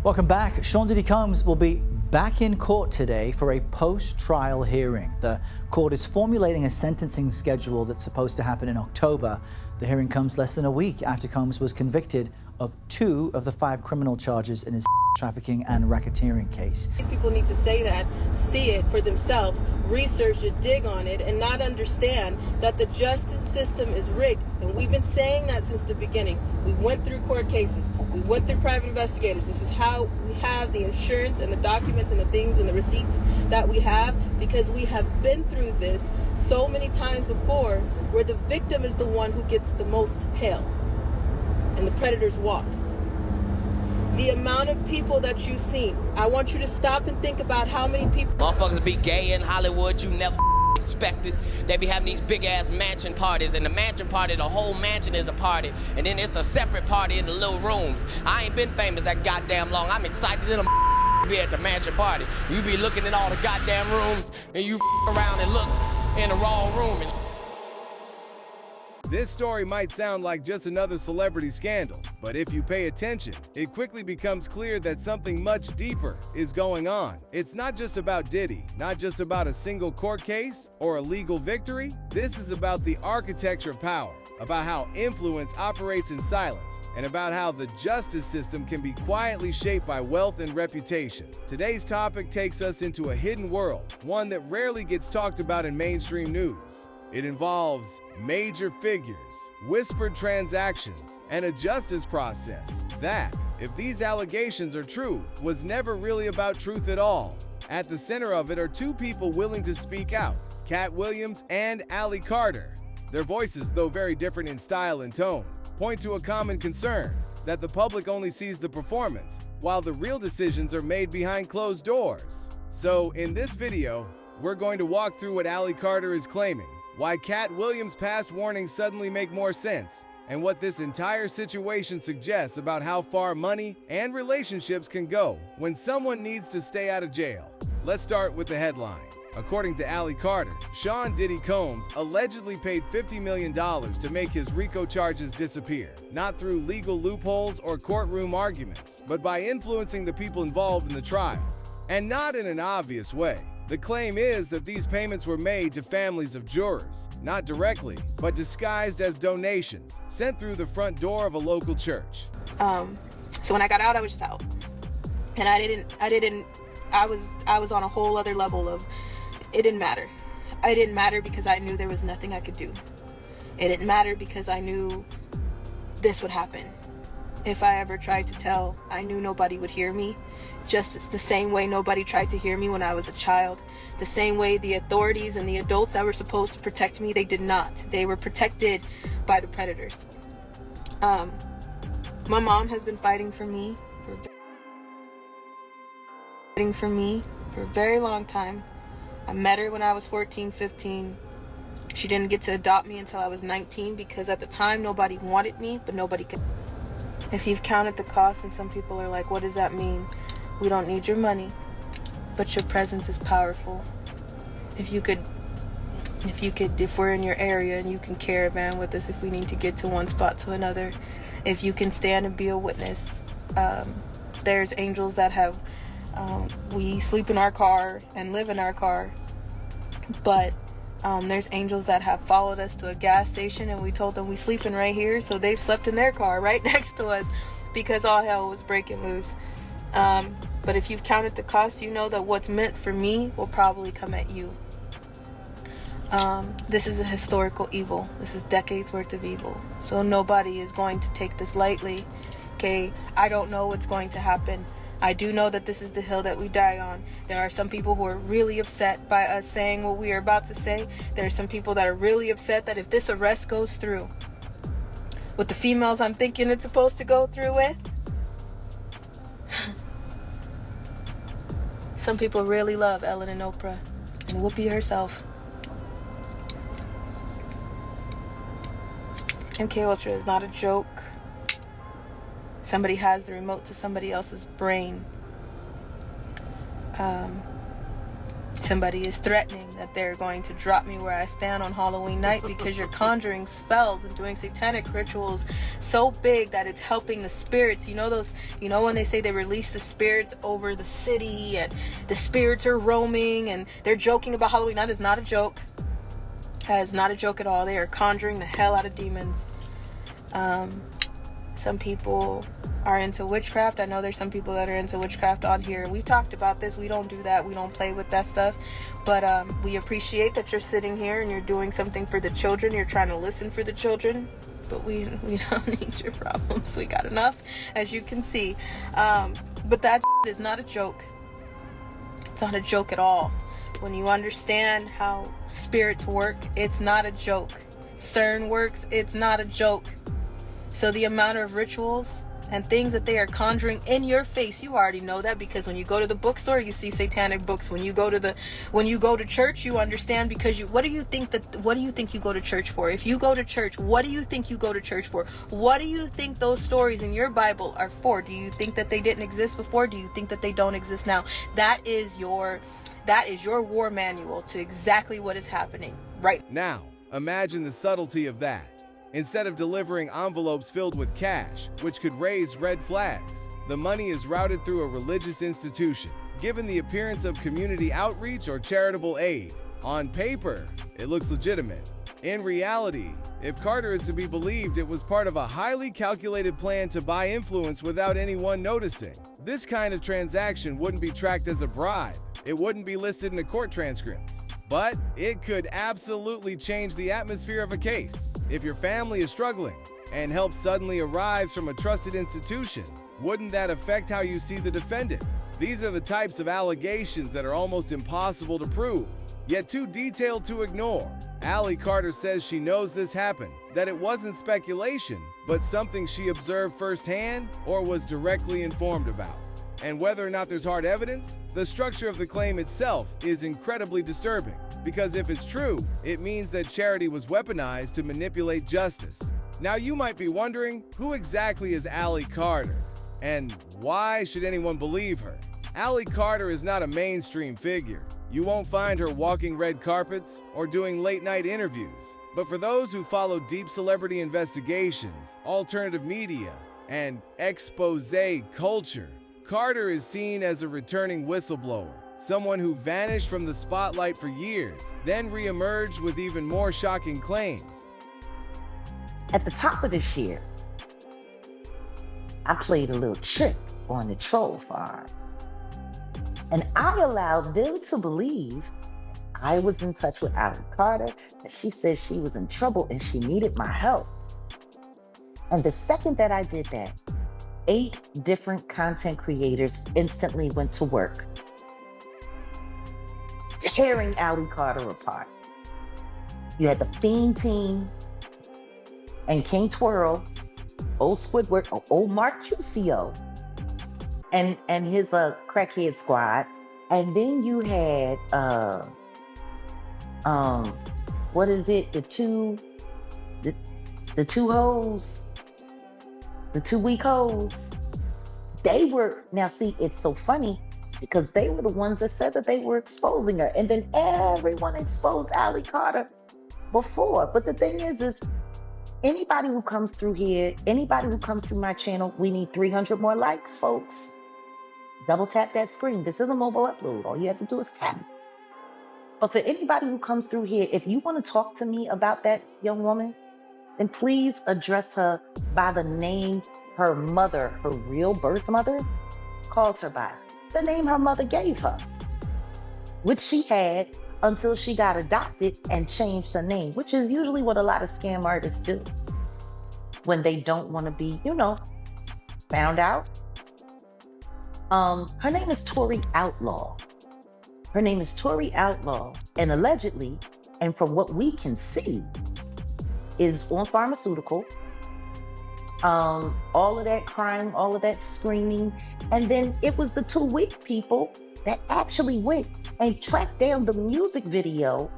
Welcome back. Sean Diddy Combs will be back in court today for a post-trial hearing. The court is formulating a sentencing schedule that's supposed to happen in October. The hearing comes less than a week after Combs was convicted of 2 of the 5 criminal charges in his trafficking and racketeering case. These people need to say that, see it for themselves, research it, dig on it, and not understand that the justice system is rigged. And we've been saying that since the beginning. We went through court cases. We went through private investigators. This is how we have the insurance and the documents and the things and the receipts that we have, because we have been through this so many times before, where the victim is the one who gets the most hail and the predators walk. The amount of people that you've seen, I want you to stop and think about how many people. Motherfuckers be gay in Hollywood, you never expected. They be having these big ass mansion parties, and the mansion party, the whole mansion is a party, and then it's a separate party in the little rooms. I ain't been famous that goddamn long. I'm excited to be at the mansion party. You be looking at all the goddamn rooms, and you around and look in the wrong room. And this story might sound like just another celebrity scandal, but if you pay attention, it quickly becomes clear that something much deeper is going on. It's not just about Diddy, not just about a single court case or a legal victory. This is about the architecture of power, about how influence operates in silence, and about how the justice system can be quietly shaped by wealth and reputation. Today's topic takes us into a hidden world, one that rarely gets talked about in mainstream news. It involves major figures, whispered transactions, and a justice process that, if these allegations are true, was never really about truth at all. At the center of it are 2 people willing to speak out, Katt Williams and Ali Carter. Their voices, though very different in style and tone, point to a common concern: that the public only sees the performance, while the real decisions are made behind closed doors. So, in this video, we're going to walk through what Ali Carter is claiming, why Katt Williams' past warnings suddenly make more sense, and what this entire situation suggests about how far money and relationships can go when someone needs to stay out of jail. Let's start with the headline. According to Ali Carter, Sean Diddy Combs allegedly paid $50 million to make his RICO charges disappear, not through legal loopholes or courtroom arguments, but by influencing the people involved in the trial. And not in an obvious way. The claim is that these payments were made to families of jurors, not directly, but disguised as donations sent through the front door of a local church. So when I got out, I was just out, and I was on a whole other level of, it didn't matter. It didn't matter because I knew there was nothing I could do. It didn't matter because I knew this would happen. If I ever tried to tell, I knew nobody would hear me. Just the same way nobody tried to hear me when I was a child. The same way the authorities and the adults that were supposed to protect me, they did not. They were protected by the predators. My mom has been fighting for me for a very long time. I met her when I was 14, 15. She didn't get to adopt me until I was 19 because at the time nobody wanted me, but nobody could. If you've counted the cost, and some people are like, what does that mean? We don't need your money, but your presence is powerful. If we're in your area and you can caravan with us if we need to get to one spot to another, if you can stand and be a witness. There's angels that have, we sleep in our car and live in our car, but there's angels that have followed us to a gas station and we told them we sleeping right here, so they've slept in their car right next to us because all hell was breaking loose. But if you've counted the cost, you know that what's meant for me will probably come at you. This is a historical evil. This is decades worth of evil. So nobody is going to take this lightly. Okay, I don't know what's going to happen. I do know that this is the hill that we die on. There are some people who are really upset by us saying what we are about to say. There are some people that are really upset that if this arrest goes through with the females I'm thinking it's supposed to go through with, some people really love Ellen and Oprah and Whoopi herself. MK Ultra is not a joke. Somebody has the remote to somebody else's brain. Somebody is threatening that they're going to drop me where I stand on Halloween night because you're conjuring spells and doing satanic rituals so big that it's helping the spirits. You know when they say they release the spirits over the city and the spirits are roaming and they're joking about Halloween. That is not a joke. That is not a joke at all. They are conjuring the hell out of demons. Some people are into witchcraft. I know there's some people that are into witchcraft on here. We talked about this. We don't do that. We don't play with that stuff. But we appreciate that you're sitting here and you're doing something for the children. You're trying to listen for the children. But we don't need your problems. We got enough, as you can see. But that is not a joke. It's not a joke at all. When you understand how spirits work, it's not a joke. CERN works, it's not a joke. So the amount of rituals and things that they are conjuring in your face, you already know that, because when you go to the bookstore, you see satanic books. When you go to church, you understand, because what do you think you go to church for? If you go to church, what do you think you go to church for? What do you think those stories in your Bible are for? Do you think that they didn't exist before? Do you think that they don't exist now? That is your war manual to exactly what is happening right now. Imagine the subtlety of that. Instead of delivering envelopes filled with cash, which could raise red flags, the money is routed through a religious institution, given the appearance of community outreach or charitable aid. On paper, it looks legitimate. In reality, if Carter is to be believed, it was part of a highly calculated plan to buy influence without anyone noticing. This kind of transaction wouldn't be tracked as a bribe. It wouldn't be listed in the court transcripts. But it could absolutely change the atmosphere of a case. If your family is struggling and help suddenly arrives from a trusted institution, wouldn't that affect how you see the defendant? These are the types of allegations that are almost impossible to prove, yet too detailed to ignore. Allie Carter says she knows this happened, that it wasn't speculation, but something she observed firsthand or was directly informed about. And whether or not there's hard evidence, the structure of the claim itself is incredibly disturbing. Because if it's true, it means that charity was weaponized to manipulate justice. Now you might be wondering, who exactly is Allie Carter? And why should anyone believe her? Allie Carter is not a mainstream figure. You won't find her walking red carpets or doing late-night interviews. But for those who follow deep celebrity investigations, alternative media, and expose culture, Carter is seen as a returning whistleblower, someone who vanished from the spotlight for years, then re-emerged with even more shocking claims. At the top of this year, I played a little trick on the troll farm. And I allowed them to believe I was in touch with Allie Carter, that she said she was in trouble and she needed my help. And the second that I did that, 8 different content creators instantly went to work, tearing Allie Carter apart. You had the Fiend team and King Twirl, old Squidward, old Mark QCO, and his crackhead squad. And then you had what is it? The two hoes. The 2 weak hoes, they were, now see, it's so funny because they were the ones that said that they were exposing her. And then everyone exposed Allie Carter before. But the thing is anybody who comes through here, anybody who comes through my channel, we need 300 more likes, folks. Double tap that screen. This is a mobile upload. All you have to do is tap. But for anybody who comes through here, if you want to talk to me about that young woman, then please address her by the name her mother, her real birth mother, calls her by. The name her mother gave her, which she had until she got adopted and changed her name, which is usually what a lot of scam artists do when they don't want to be, found out. Her name is Tori Outlaw. Her name is Tori Outlaw, and allegedly, and from what we can see, is on pharmaceutical, all of that crying, all of that screaming. And then it was the 2 weak people that actually went and tracked down the music video,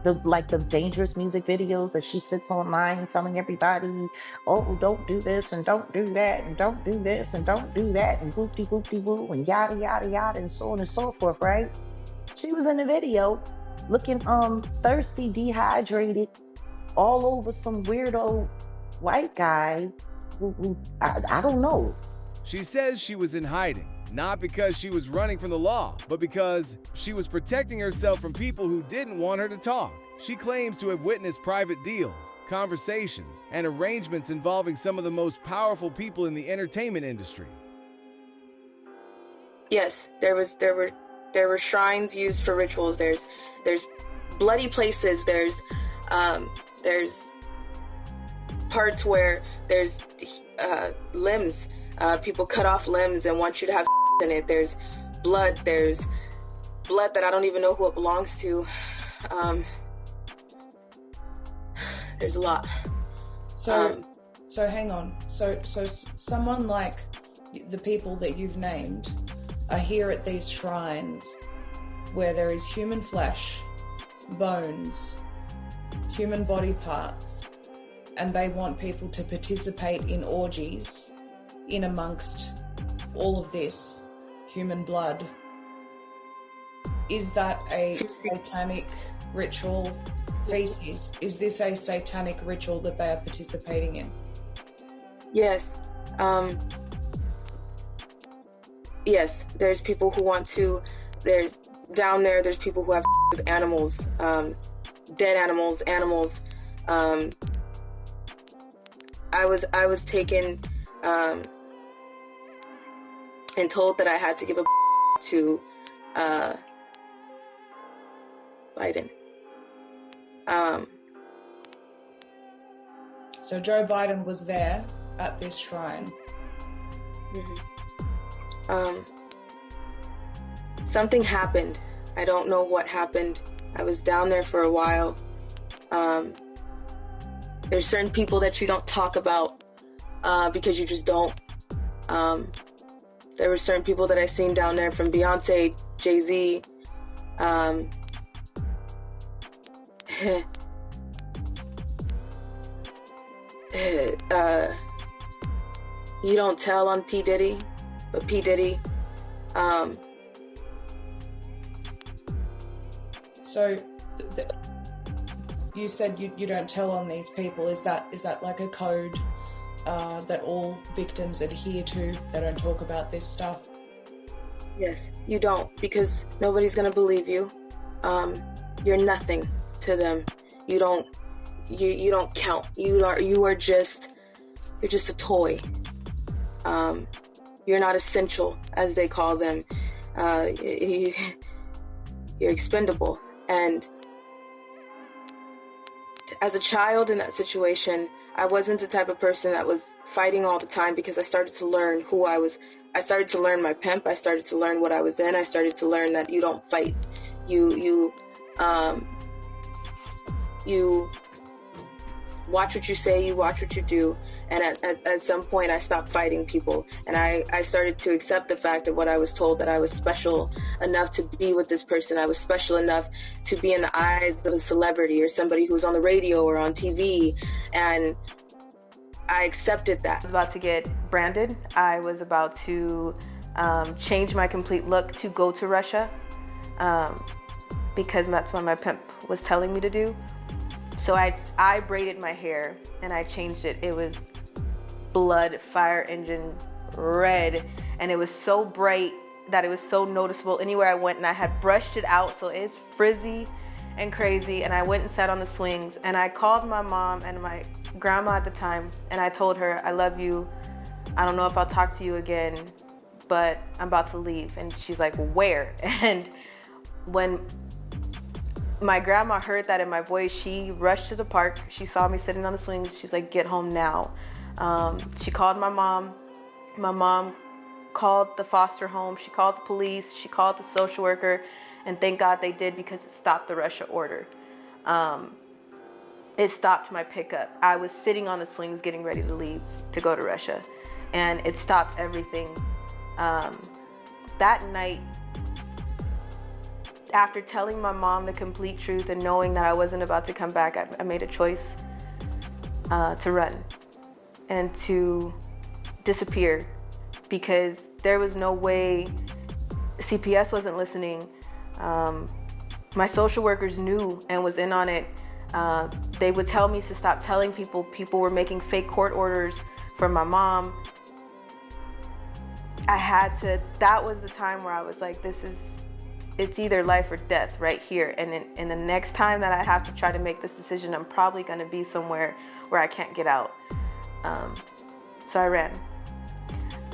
the dangerous music videos that she sits online telling everybody, oh, don't do this and don't do that and don't do this and don't do that and whoopty whoopty woo and yada yada yada and so on and so forth, right? She was in the video looking thirsty, dehydrated, all over some weirdo white guy who I don't know. She says she was in hiding, not because she was running from the law, but because she was protecting herself from people who didn't want her to talk. She claims to have witnessed private deals, conversations, and arrangements involving some of the most powerful people in the entertainment industry. Yes, there were shrines used for rituals. There's bloody places. There's parts where there's limbs. People cut off limbs and want you to have in it. There's blood. There's blood that I don't even know who it belongs to. There's a lot. So hang on. So someone like the people that you've named are here at these shrines where there is human flesh, bones, human body parts, and they want people to participate in orgies in amongst all of this human blood. Is that a satanic ritual feces? Is this a satanic ritual that they are participating in? Yes. Yes, there's people who want to, there's people who have with animals, dead animals. I was taken and told that I had to give a to Biden. So Joe Biden was there at this shrine. Something happened. I don't know what happened. I was down there for a while. There's certain people that you don't talk about because you just don't. There were certain people that I seen down there, from Beyonce, Jay-Z. You don't tell on P. Diddy, but P. Diddy. So you said you don't tell on these people. Is that like a code that all victims adhere to? They don't talk about this stuff? Yes, you don't, because nobody's gonna believe you. You're nothing to them. You don't count. You're just a toy. You're not essential, as they call them. You're expendable. And as a child in that situation, I wasn't the type of person that was fighting all the time, because I started to learn who I was. I started to learn my pimp. I started to learn what I was in. I started to learn that you don't fight. You watch what you say, you watch what you do. And at some point I stopped fighting people, and I started to accept the fact of what I was told, that I was special enough to be with this person. I was special enough to be in the eyes of a celebrity or somebody who's on the radio or on TV, and I accepted that. I was about to get branded. I was about to change my complete look to go to Russia, because that's what my pimp was telling me to do. So I braided my hair and I changed it. It was blood fire engine red, and it was so bright that it was so noticeable anywhere I went, and I had brushed it out so it's frizzy and crazy. And I went and sat on the swings, and I called my mom and my grandma at the time, and I told her, I love you. I don't know if I'll talk to you again, but I'm about to leave. And she's like, where? And when my grandma heard that in my voice, she rushed to the park. She saw me sitting on the swings. She's like, get home now. She called my mom. My mom called the foster home. She called the police. She called the social worker. And thank God they did, because it stopped the Russia order. It stopped my pickup. I was sitting on the swings getting ready to leave to go to Russia. And it stopped everything. That night, after telling my mom the complete truth and knowing that I wasn't about to come back, I made a choice to run and to disappear, because there was no way. CPS wasn't listening. My social workers knew and was in on it. They would tell me to stop telling people. People were making fake court orders from my mom. That was the time where I was like, it's either life or death right here. And in the next time that I have to try to make this decision, I'm probably gonna be somewhere where I can't get out. So I ran.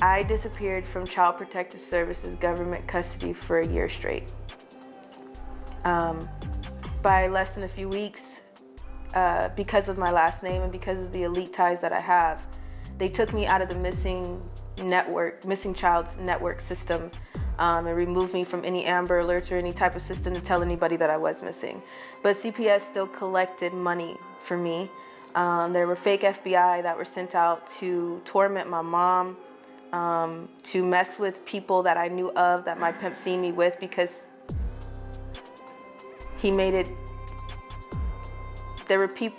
I disappeared from Child Protective Services government custody for a year straight. By less than a few weeks, because of my last name and because of the elite ties that I have, they took me out of the missing child's network system, and removed me from any Amber Alerts or any type of system to tell anybody that I was missing. But CPS still collected money for me. There were fake FBI that were sent out to torment my mom, to mess with people that I knew of that my pimp seen me with, because he made it. There were fake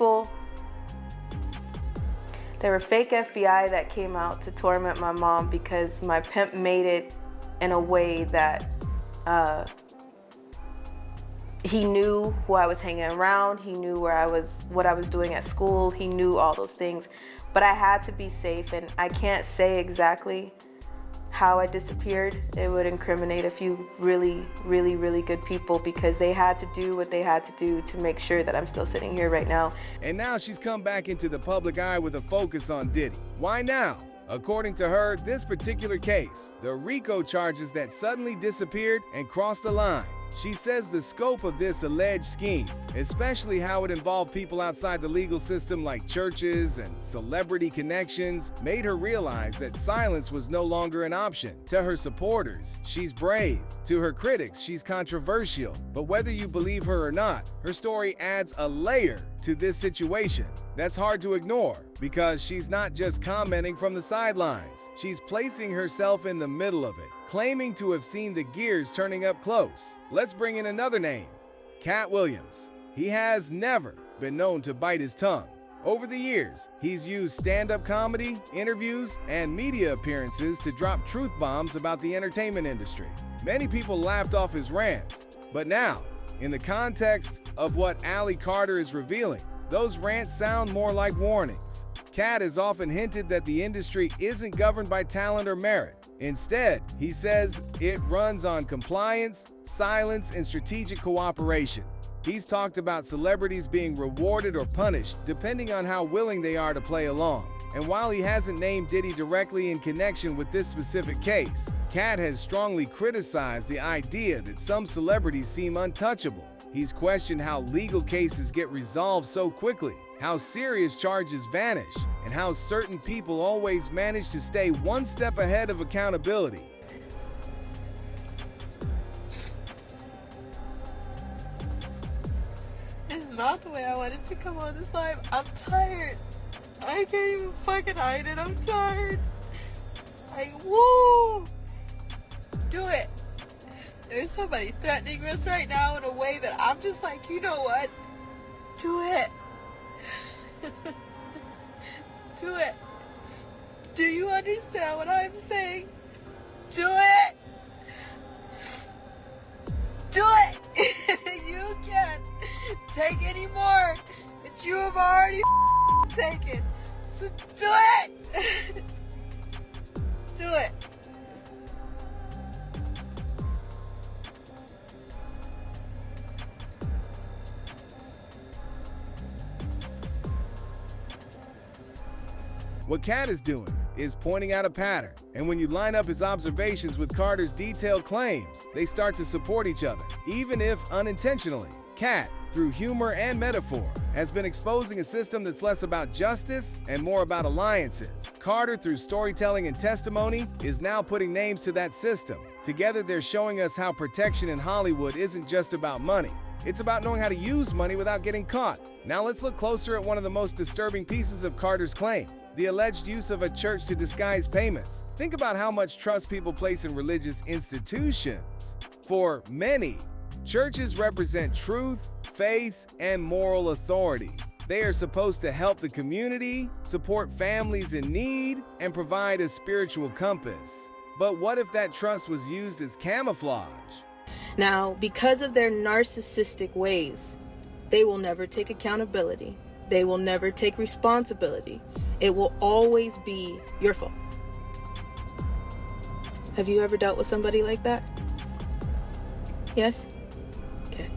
FBI that came out to torment my mom because my pimp made it in a way that he knew who I was hanging around, he knew what I was doing at school, he knew all those things. But I had to be safe, and I can't say exactly how I disappeared. It would incriminate a few really, really, really good people, because they had to do what they had to do to make sure that I'm still sitting here right now. And now she's come back into the public eye with a focus on Diddy. Why now? According to her, this particular case, the RICO charges that suddenly disappeared and crossed the line. She says the scope of this alleged scheme, especially how it involved people outside the legal system like churches and celebrity connections, made her realize that silence was no longer an option. To her supporters, she's brave. To her critics, she's controversial. But whether you believe her or not, her story adds a layer to this situation that's hard to ignore, because she's not just commenting from the sidelines. She's placing herself in the middle of it, claiming to have seen the gears turning up close. Let's bring in another name, Katt Williams. He has never been known to bite his tongue. Over the years, he's used stand-up comedy, interviews, and media appearances to drop truth bombs about the entertainment industry. Many people laughed off his rants, but now, in the context of what Ali Carter is revealing, those rants sound more like warnings. Katt has often hinted that the industry isn't governed by talent or merit. Instead, he says it runs on compliance, silence, and strategic cooperation. He's talked about celebrities being rewarded or punished depending on how willing they are to play along. And while he hasn't named Diddy directly in connection with this specific case, Katt has strongly criticized the idea that some celebrities seem untouchable. He's questioned how legal cases get resolved so quickly, how serious charges vanish, and how certain people always manage to stay one step ahead of accountability. It's not the way I wanted to come on this live. I'm tired. I can't even fucking hide it. I'm tired. Woo! Do it. There's somebody threatening us right now in a way that I'm just like, you know what? Do it. Do it. Do you understand what I'm saying? Do it. Do it. You can't take any more that you have already taken. So do it. Do it. What Katt is doing is pointing out a pattern, and when you line up his observations with Carter's detailed claims, they start to support each other, even if unintentionally. Katt, through humor and metaphor, has been exposing a system that's less about justice and more about alliances. Carter, through storytelling and testimony, is now putting names to that system. Together, they're showing us how protection in Hollywood isn't just about money. It's about knowing how to use money without getting caught. Now let's look closer at one of the most disturbing pieces of Carter's claim, the alleged use of a church to disguise payments. Think about how much trust people place in religious institutions. For many, churches represent truth, faith, and moral authority. They are supposed to help the community, support families in need, and provide a spiritual compass. But what if that trust was used as camouflage? Now, because of their narcissistic ways, they will never take accountability. They will never take responsibility. It will always be your fault. Have you ever dealt with somebody like that? Yes? Okay.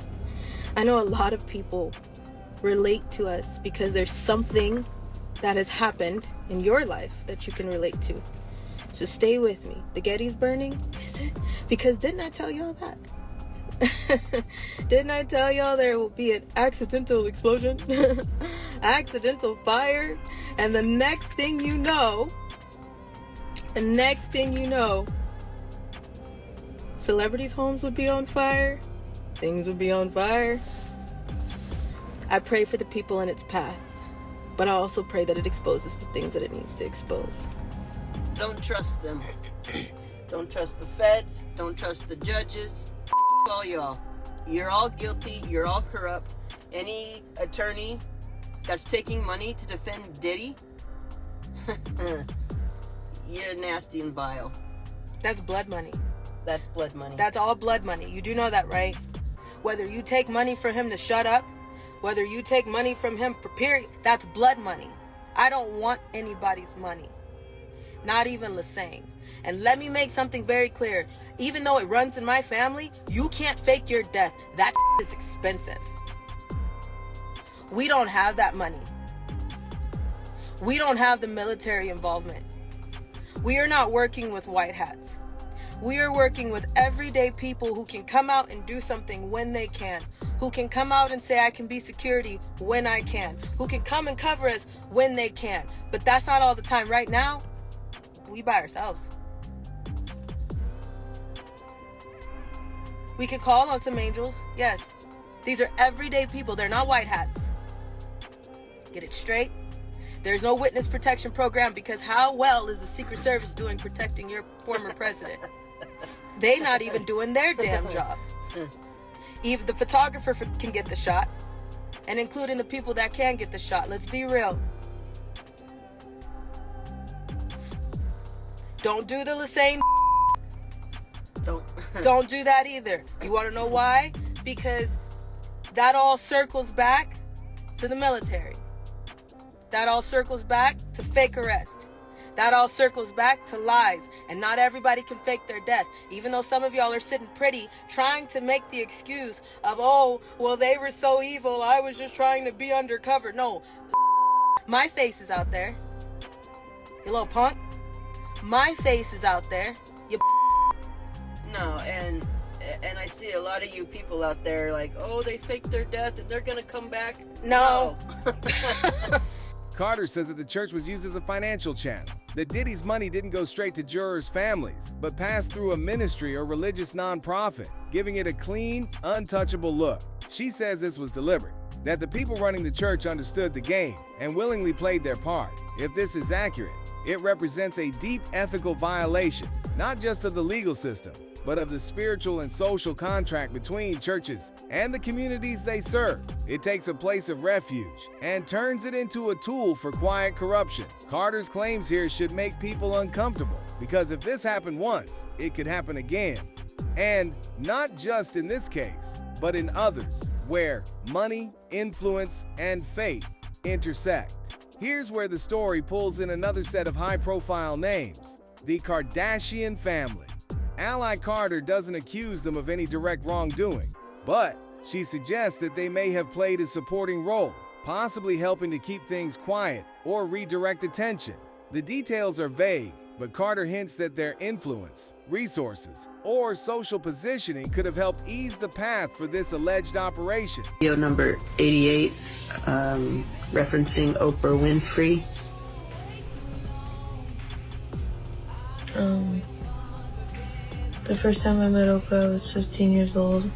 I know a lot of people relate to us because there's something that has happened in your life that you can relate to. So stay with me. The Getty's burning? Is it? Because didn't I tell y'all that? Didn't I tell y'all there will be an accidental explosion? Accidental fire? And the next thing you know, celebrities' homes would be on fire. Things would be on fire. I pray for the people in its path, but I also pray that it exposes the things that it needs to expose. Don't trust them. Don't trust the feds. Don't trust the judges. All y'all. You're all guilty. You're all corrupt. Any attorney that's taking money to defend Diddy, you're nasty and vile. That's blood money. That's blood money. That's all blood money. You do know that, right? Whether you take money from him to shut up, whether you take money from him for period, that's blood money. I don't want anybody's money. Not even Lassane. And let me make something very clear. Even though it runs in my family, you can't fake your death. That is expensive. We don't have that money. We don't have the military involvement. We are not working with white hats. We are working with everyday people who can come out and do something when they can. Who can come out and say, I can be security when I can. Who can come and cover us when they can. But that's not all the time. Right now, we by ourselves. We could call on some angels. Yes. These are everyday people. They're not white hats. Get it straight. There's no witness protection program because how well is the Secret Service doing protecting your former president? They not even doing their damn job. Even the photographer can get the shot, and including the people that can get the shot. Let's be real. Don't do the Lassane. Don't do that either. You want to know why? Because that all circles back to the military. That all circles back to fake arrest. That all circles back to lies. And not everybody can fake their death. Even though some of y'all are sitting pretty, trying to make the excuse of, oh, well, they were so evil, I was just trying to be undercover. No. My face is out there. You little punk. My face is out there. You No, and I see a lot of you people out there like, oh, they faked their death and they're gonna come back. No. Carter says that the church was used as a financial channel, that Diddy's money didn't go straight to jurors' families, but passed through a ministry or religious nonprofit, giving it a clean, untouchable look. She says this was deliberate, that the people running the church understood the game and willingly played their part. If this is accurate, it represents a deep ethical violation, not just of the legal system, but of the spiritual and social contract between churches and the communities they serve. It takes a place of refuge and turns it into a tool for quiet corruption. Carter's claims here should make people uncomfortable, because if this happened once, it could happen again. And not just in this case, but in others, where money, influence, and faith intersect. Here's where the story pulls in another set of high-profile names, the Kardashian family. Ally Carter doesn't accuse them of any direct wrongdoing, but she suggests that they may have played a supporting role, possibly helping to keep things quiet or redirect attention. The details are vague, but Carter hints that their influence, resources, or social positioning could have helped ease the path for this alleged operation. Video number 88, referencing Oprah Winfrey. The first time I met Oprah, I was 15 years old.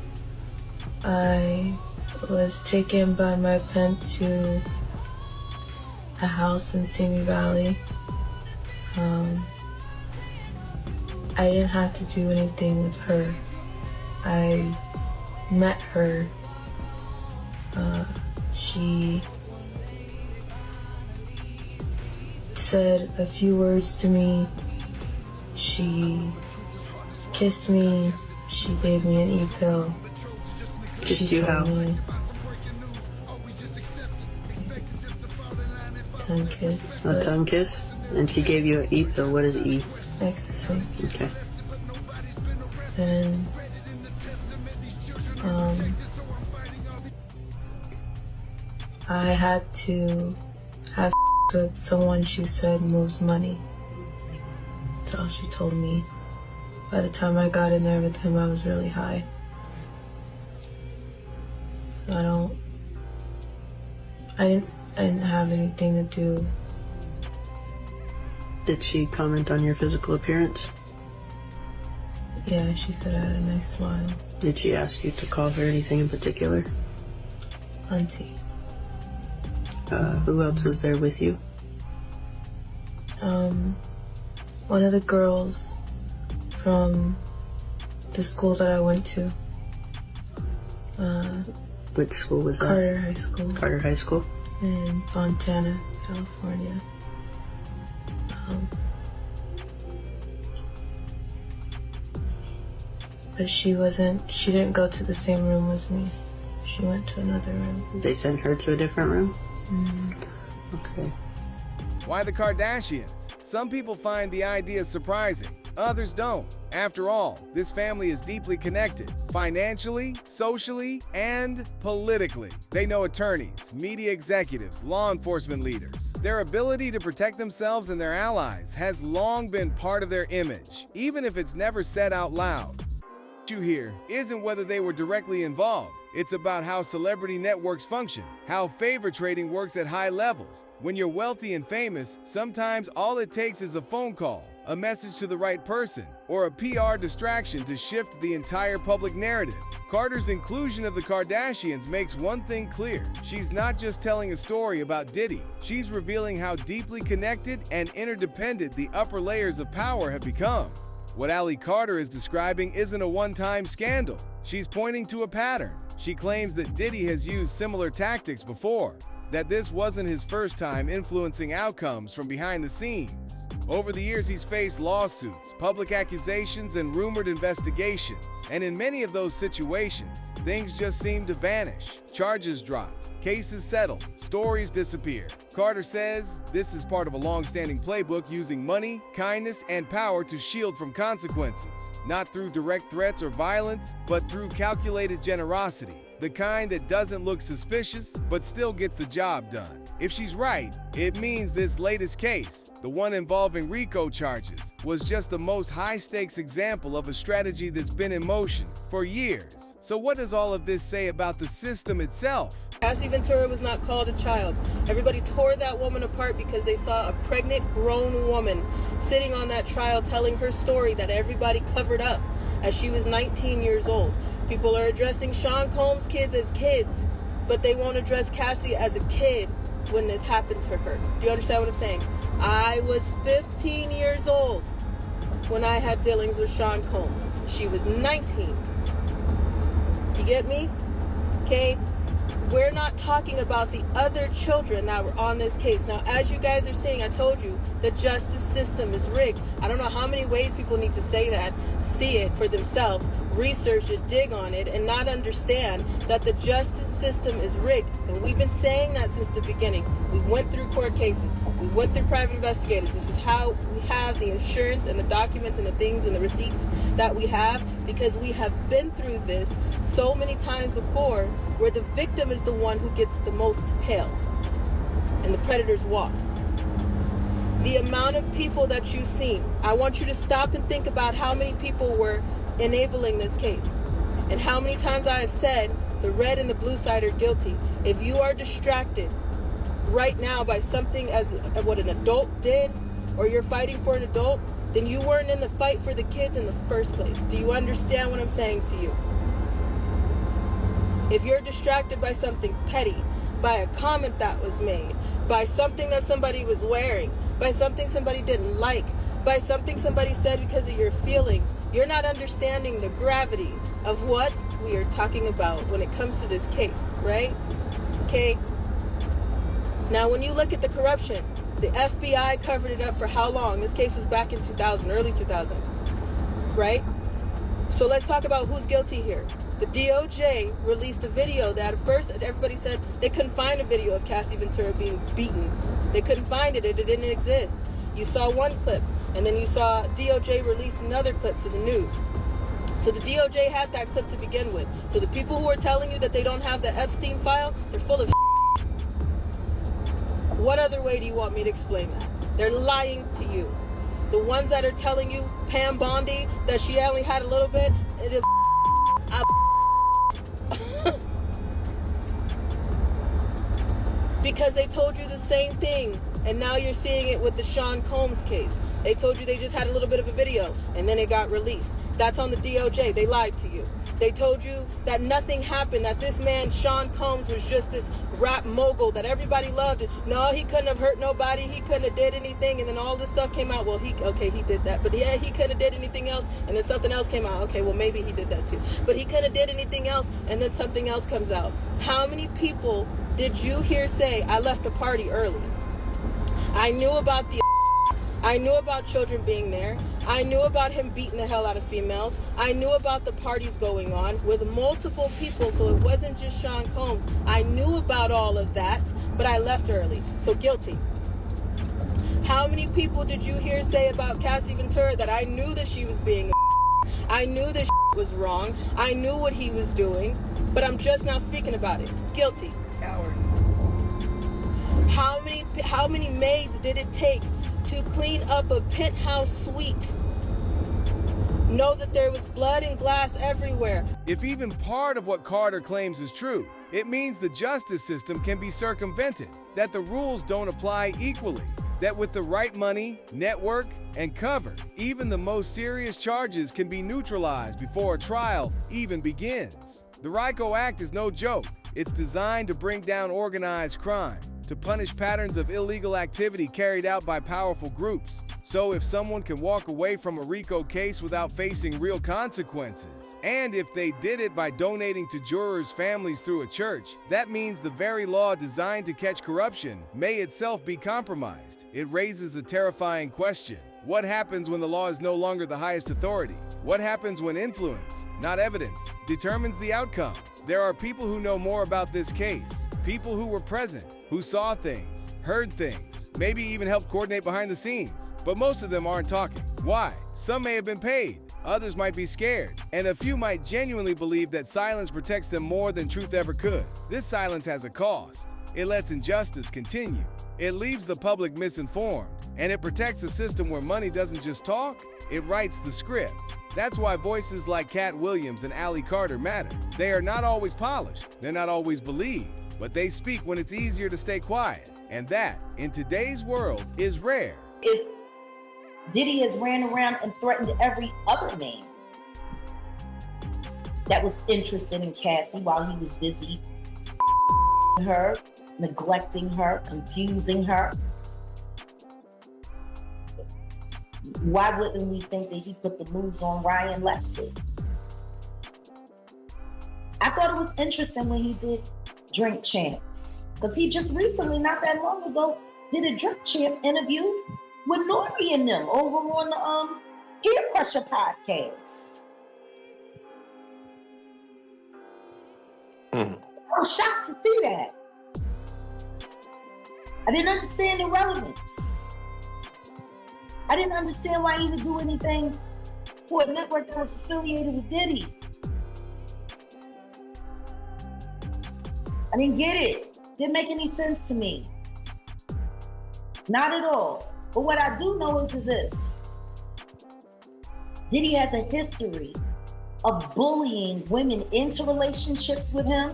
I was taken by my pimp to a house in Simi Valley. I didn't have to do anything with her. I met her. She said a few words to me. She kissed me. She gave me an e-pill. Kissed you how? Tongue kiss. A tongue kiss? And she gave you an e-pill. What is E? Ecstasy. Okay. And I had to have with someone she said moves money. That's all she told me. By the time I got in there with him, I was really high. So I didn't have anything to do. Did she comment on your physical appearance? Yeah, she said I had a nice smile. Did she ask you to call her anything in particular? Auntie. Who else was there with you? One of the girls from the school that I went to. Which school was that? Carter High School. Carter High School? In Fontana, California. But she didn't go to the same room as me. She went to another room. They sent her to a different room? Mm-hmm. Okay. Why the Kardashians? Some people find the idea surprising, others don't. After all, this family is deeply connected, financially, socially, and politically. They know attorneys, media executives, law enforcement leaders. Their ability to protect themselves and their allies has long been part of their image, even if it's never said out loud. What you hear isn't whether they were directly involved. It's about how celebrity networks function, how favor trading works at high levels. When you're wealthy and famous, sometimes all it takes is a phone call, a message to the right person, or a PR distraction to shift the entire public narrative. Carter's inclusion of the Kardashians makes one thing clear. She's not just telling a story about Diddy. She's revealing how deeply connected and interdependent the upper layers of power have become. What Ally Carter is describing isn't a one-time scandal. She's pointing to a pattern. She claims that Diddy has used similar tactics before, that this wasn't his first time influencing outcomes from behind the scenes. Over the years, he's faced lawsuits, public accusations, and rumored investigations. And in many of those situations, things just seem to vanish. Charges dropped, cases settled, stories disappear. Carter says this is part of a long-standing playbook using money, kindness, and power to shield from consequences, not through direct threats or violence, but through calculated generosity, the kind that doesn't look suspicious, but still gets the job done. If she's right, it means this latest case, the one involving Reicho charges, was just the most high-stakes example of a strategy that's been in motion for years. So what does all of this say about the system itself? Cassie Ventura was not called a child. Everybody tore that woman apart because they saw a pregnant, grown woman sitting on that trial telling her story that everybody covered up as she was 19 years old. People are addressing Sean Combs' kids as kids, but they won't address Cassie as a kid when this happened to her. Do you understand what I'm saying? I was 15 years old when I had dealings with Sean Combs. She was 19. You get me? Okay? We're not talking about the other children that were on this case. Now, as you guys are saying, I told you, the justice system is rigged. I don't know how many ways people need to say that, see it for themselves, research it, dig on it, and not understand that the justice system is rigged. And we've been saying that since the beginning. We went through court cases. We went through private investigators. This is how we have the insurance and the documents and the things and the receipts that we have, because we have been through this so many times before, where the victim is the one who gets the most hell and the predators walk. The amount of people that you've seen, I want you to stop and think about how many people were enabling this case, and how many times I have said the red and the blue side are guilty. If you are distracted right now by something as what an adult did, or you're fighting for an adult, then you weren't in the fight for the kids in the first place. Do you understand what I'm saying to you? If you're distracted by something petty, by a comment that was made, by something that somebody was wearing, by something somebody didn't like, by something somebody said because of your feelings, you're not understanding the gravity of what we are talking about when it comes to this case, right? Okay. Now, when you look at the corruption, the FBI covered it up for how long? This case was back in 2000, early 2000, right? So let's talk about who's guilty here. The DOJ released a video that at first everybody said they couldn't find a video of Cassie Ventura being beaten. They couldn't find it. It didn't exist. You saw one clip, and then you saw DOJ release another clip to the news. So the DOJ has that clip to begin with. So the people who are telling you that they don't have the Epstein file, they're full of shit. What other way do you want me to explain that? They're lying to you. The ones that are telling you, Pam Bondi, that she only had a little bit, because they told you the same thing, and now you're seeing it with the Sean Combs case. They told you they just had a little bit of a video, and then it got released. That's on the DOJ. They lied to you. They told you that nothing happened, that this man, Sean Combs, was just this rap mogul that everybody loved. No, he couldn't have hurt nobody. He couldn't have did anything. And then all this stuff came out. Well, he did that. But yeah, he couldn't have did anything else. And then something else came out. Okay, well, maybe he did that too. But he couldn't have did anything else. And then something else comes out. How many people did you hear say, I left the party early? I knew about I knew about children being there. I knew about him beating the hell out of females. I knew about the parties going on with multiple people, so it wasn't just Sean Combs. I knew about all of that, but I left early, so guilty. How many people did you hear say about Cassie Ventura that I knew that she was being I knew this was wrong. I knew what he was doing, but I'm just now speaking about it. Guilty. Coward. How many maids did it take to clean up a penthouse suite? Know that there was blood and glass everywhere. If even part of what Carter claims is true, it means the justice system can be circumvented, that the rules don't apply equally, that with the right money, network, and cover, even the most serious charges can be neutralized before a trial even begins. The Reicho Act is no joke. It's designed to bring down organized crime, to punish patterns of illegal activity carried out by powerful groups. So if someone can walk away from a RICO case without facing real consequences, and if they did it by donating to jurors' families through a church, that means the very law designed to catch corruption may itself be compromised. It raises a terrifying question. What happens when the law is no longer the highest authority? What happens when influence, not evidence, determines the outcome? There are people who know more about this case, people who were present, who saw things, heard things, maybe even helped coordinate behind the scenes. But most of them aren't talking. Why? Some may have been paid, others might be scared, and a few might genuinely believe that silence protects them more than truth ever could. This silence has a cost. It lets injustice continue. It leaves the public misinformed, and it protects a system where money doesn't just talk, it writes the script. That's why voices like Katt Williams and Ally Carter matter. They are not always polished, they're not always believed, but they speak when it's easier to stay quiet. And that, in today's world, is rare. If Diddy has ran around and threatened every other man that was interested in Cassie while he was busy her, neglecting her, confusing her, why wouldn't we think that he put the moves on Ryan Leslie? I thought it was interesting when he did Drink Champs, because he just recently, not that long ago, did a Drink Champ interview with Nori and them over on the Peer Pressure podcast. I was shocked to see that. I didn't understand the relevance. I didn't understand why he would do anything for a network that was affiliated with Diddy. I didn't get it. Didn't make any sense to me. Not at all. But what I do know is this. Diddy has a history of bullying women into relationships with him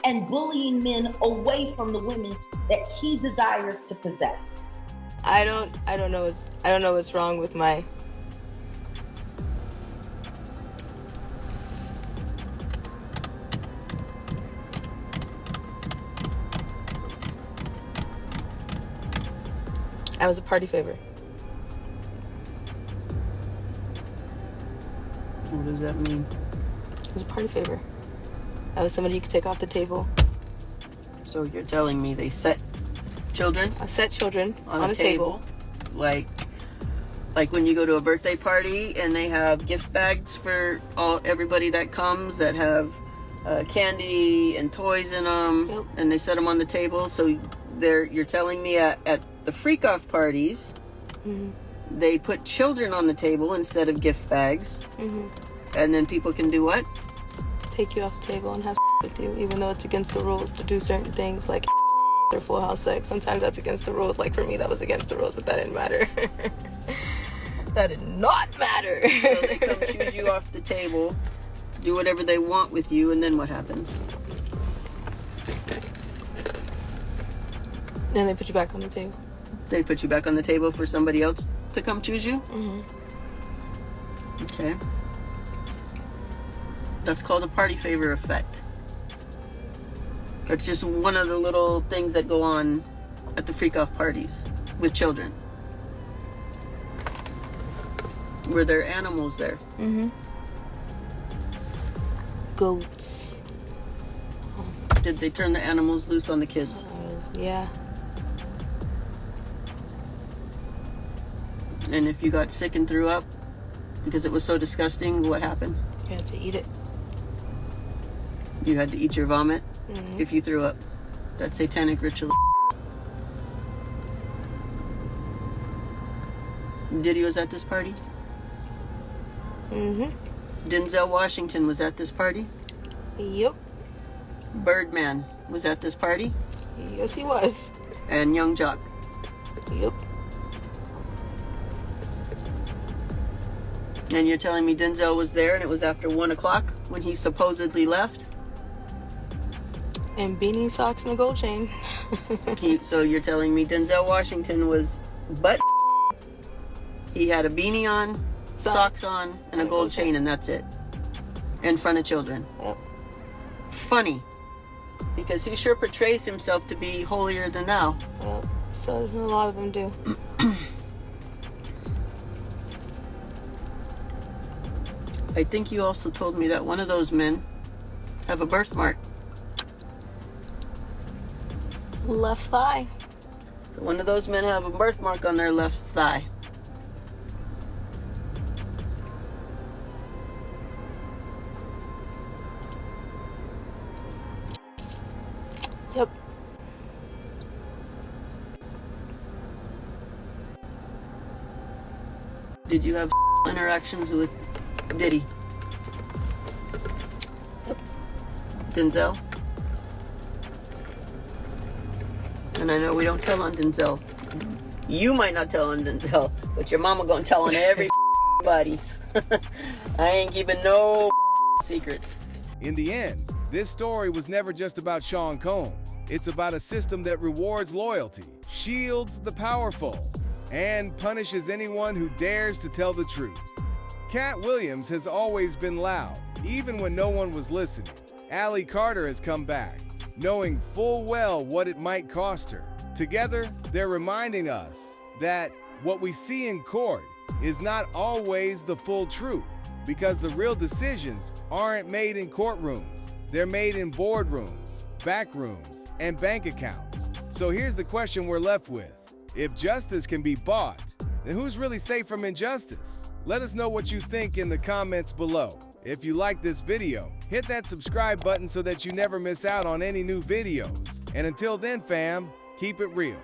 and bullying men away from the women that he desires to possess. I don't know what's wrong with my I was a party favor. What does that mean? I was a party favor. I was somebody you could take off the table. So you're telling me they set children I set children on a table, like Like when you go to a birthday party and they have gift bags for everybody that comes that have candy and toys in them, Yep. and they set them on the table. So you're telling me at the freak off parties, they put children on the table instead of gift bags, and then people can do what? Take you off the table and have with you, even though it's against the rules to do certain things like or full house sex. Sometimes that's against the rules. Like for me, that was against the rules, but that didn't matter. That did not matter. So they come choose you off the table, do whatever they want with you, and then what happens? Then they put you back on the table. They put you back on the table for somebody else to come choose you? Okay. That's called a party favor effect. That's just one of the little things that go on at the freak off parties with children. Were there animals there? Goats. Did they turn the animals loose on the kids? Yeah. And if you got sick and threw up because it was so disgusting, what happened? You had to eat it. You had to eat your vomit if you threw up. That's Satanic Rituals. Diddy was at this party? Denzel Washington was at this party? Yep. Birdman was at this party? Yes, he was. And Young Jock? Yep. And you're telling me Denzel was there and it was after 1 o'clock when he supposedly left? And beanie, socks, and a gold chain. So you're telling me Denzel Washington was butt? He had a beanie on, socks on, and a gold chain, and that's it. In front of children. Yep. Funny. Because he sure portrays himself to be holier than thou. Yep. So a lot of them do. I think you also told me that one of those men have a birthmark. Left thigh. So one of those men have a birthmark on their left thigh. Yep. Did you have interactions with Diddy? Yep. Denzel? And I know we don't tell on Denzel. You might not tell on Denzel, but your mama gonna tell on everybody. I ain't keeping no secrets. In the end, this story was never just about Sean Combs. It's about a system that rewards loyalty, shields the powerful, and punishes anyone who dares to tell the truth. Katt Williams has always been loud, even when no one was listening. Allie Carter has come back, knowing full well what it might cost her. Together, they're reminding us that what we see in court is not always the full truth, because the real decisions aren't made in courtrooms. They're made in boardrooms, back rooms, and bank accounts. So here's the question we're left with. If justice can be bought, then who's really safe from injustice? Let us know what you think in the comments below. If you like this video, hit that subscribe button so that you never miss out on any new videos. And until then, fam, keep it real.